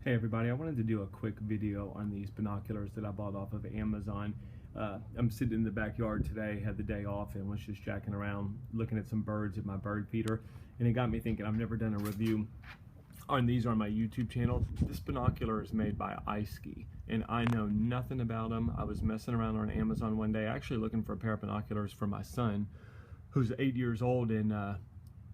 Hey everybody, I wanted to do a quick video on these binoculars that I bought off of Amazon. I'm sitting in the backyard today, had the day off, and was just jacking around looking at some birds at my bird feeder, and it got me thinking. I've never done a review on these on my YouTube channel. This binocular is made by Eyeskey, and I know nothing about them. I was messing around on Amazon one day actually looking for a pair of binoculars for my son who's 8 years old, and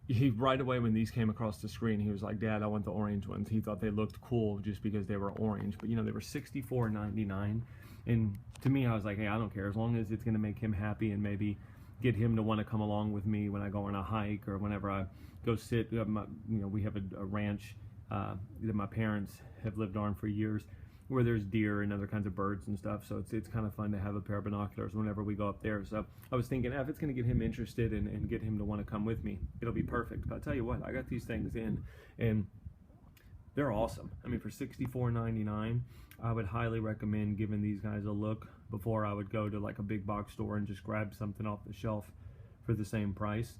he right away when these came across the screen, he was like, "Dad, I want the orange ones." He thought they looked cool just because they were orange, but you know, they were $64.99, and to me, I was like, hey, I don't care as long as it's going to make him happy and maybe get him to want to come along with me when I go on a hike or whenever I go sit. We have a ranch that my parents have lived on for years, where there's deer and other kinds of birds and stuff, so it's kind of fun to have a pair of binoculars whenever we go up there. So I was thinking, if it's going to get him interested and get him to want to come with me, it'll be perfect. But I'll tell you what, I got these things in, and they're awesome. I mean, for $64.99, I would highly recommend giving these guys a look before I would go to like a big box store and just grab something off the shelf for the same price.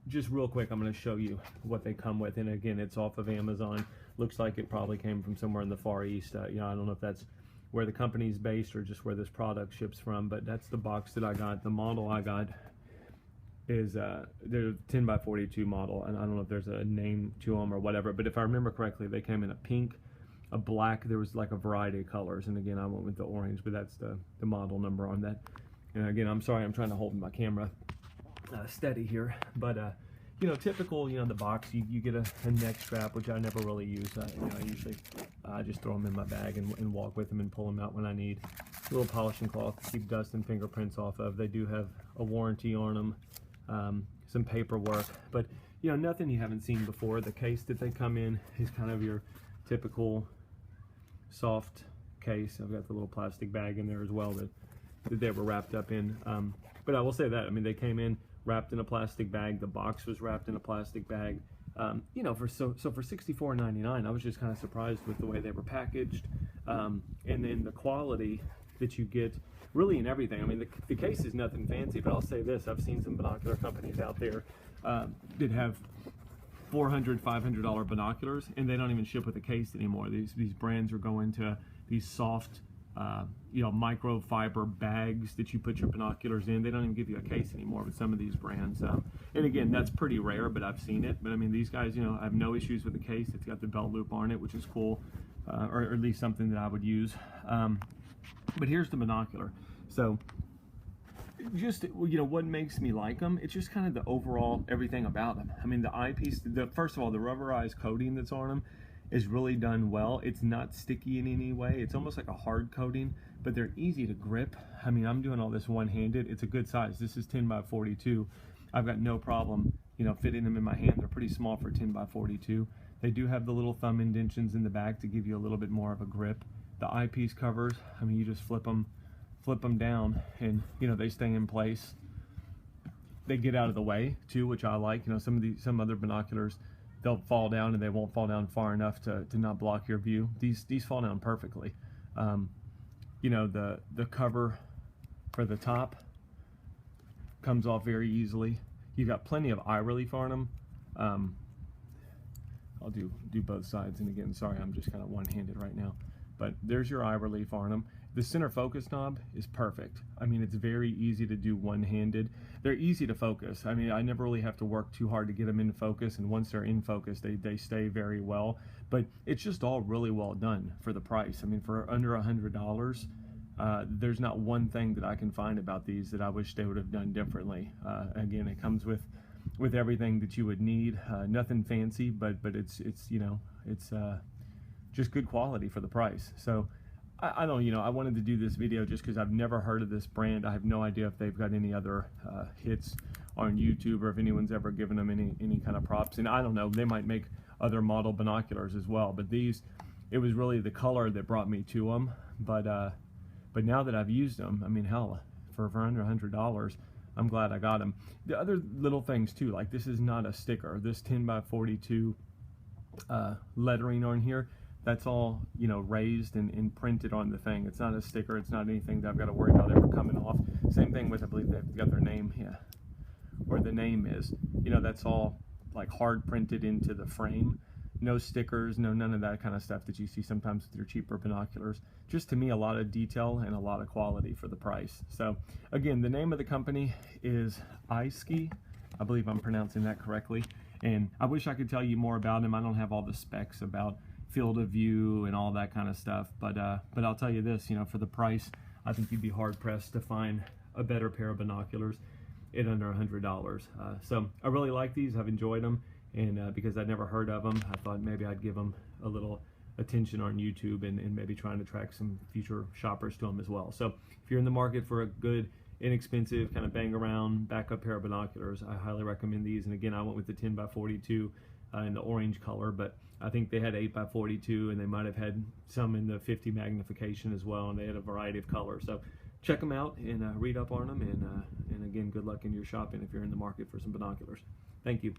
Just real quick, I'm going to show you what they come with, and again, it's off of Amazon. Looks like it probably came from somewhere in the Far East. I don't know if that's where the company's based or just where this product ships from, but that's the box that I got. The model I got is they're 10x42 model, and I don't know if there's a name to them or whatever, but if I remember correctly, they came in a pink, a black. There was like a variety of colors, and again, I went with the orange, but that's the model number on that. And again, I'm sorry, I'm trying to hold my camera steady here, but you know, typical, you know, the box, you get a neck strap, which I never really use. I usually just throw them in my bag and walk with them and pull them out when I need. A little polishing cloth to keep dust and fingerprints off of. They do have a warranty on them, some paperwork, but you know, nothing you haven't seen before. The case that they come in is kind of your typical soft case. I've got the little plastic bag in there as well that they were wrapped up in. But I will say that, I mean, they came in wrapped in a plastic bag. The box was wrapped in a plastic bag. You know, for $64.99, I was just kind of surprised with the way they were packaged, and then the quality that you get really in everything. I mean, the case is nothing fancy, but I'll say this: I've seen some binocular companies out there that have $400, $500 binoculars, and they don't even ship with a case anymore. These brands are going to these soft, you know, microfiber bags that you put your binoculars in. They don't even give you a case anymore with some of these brands. And again, that's pretty rare, but I've seen it. But I mean, these guys, you know, I have no issues with the case. It's got the belt loop on it, which is cool, or at least something that I would use. But here's the binocular. So just, you know, what makes me like them, it's just kind of the overall everything about them. I mean, the eyepiece, first of all, the rubberized coating that's on them is really done well. It's not sticky in any way. It's almost like a hard coating, but they're easy to grip. I mean, I'm doing all this one-handed. It's a good size. This is 10x42. I've got no problem, you know, fitting them in my hand. They're pretty small for 10x42. They do have the little thumb indentions in the back to give you a little bit more of a grip. The eyepiece covers, I mean, you just flip them down, and you know, they stay in place. They get out of the way too, which I like. You know, some other binoculars, they'll fall down and they won't fall down far enough to not block your view. These fall down perfectly. You know, the cover for the top comes off very easily. You've got plenty of eye relief on them. I'll do both sides, and again, sorry, I'm just kind of one-handed right now, but there's your eye relief on them. The center focus knob is perfect. I mean, it's very easy to do one-handed. They're easy to focus. I mean, I never really have to work too hard to get them in focus, and once they're in focus, they stay very well. But it's just all really well done for the price. I mean, for under $100, there's not one thing that I can find about these that I wish they would have done differently. Again, it comes with everything that you would need. Nothing fancy, but it's you know, it's just good quality for the price. So I don't, you know, I wanted to do this video just because I've never heard of this brand. I have no idea if they've got any other hits on YouTube, or if anyone's ever given them any kind of props. And I don't know, they might make other model binoculars as well. But these, it was really the color that brought me to them. But now that I've used them, I mean, hell, for under $100, I'm glad I got them. The other little things too, like this is not a sticker. This 10x42 lettering on here, that's all, you know, raised and printed on the thing. It's not a sticker. It's not anything that I've got to worry about ever coming off. Same thing with, I believe they've got their name here, where the name is. You know, that's all like hard printed into the frame. no stickers, none of that kind of stuff that you see sometimes with your cheaper binoculars. Just to me, a lot of detail and a lot of quality for the price. So again, the name of the company is Eyeskey. I believe I'm pronouncing that correctly. And I wish I could tell you more about them. I don't have all the specs about field of view and all that kind of stuff. But I'll tell you this, you know, for the price, I think you'd be hard pressed to find a better pair of binoculars at under $100. So I really like these. I've enjoyed them. And because I'd never heard of them, I thought maybe I'd give them a little attention on YouTube and maybe trying to attract some future shoppers to them as well. So if you're in the market for a good, inexpensive, kind of bang around backup pair of binoculars, I highly recommend these. And again, I went with the 10x42 in the orange color, but I think they had 8x42 and they might have had some in the 50 magnification as well, and they had a variety of colors. So check them out and read up on them, and again, good luck in your shopping if you're in the market for some binoculars. Thank you.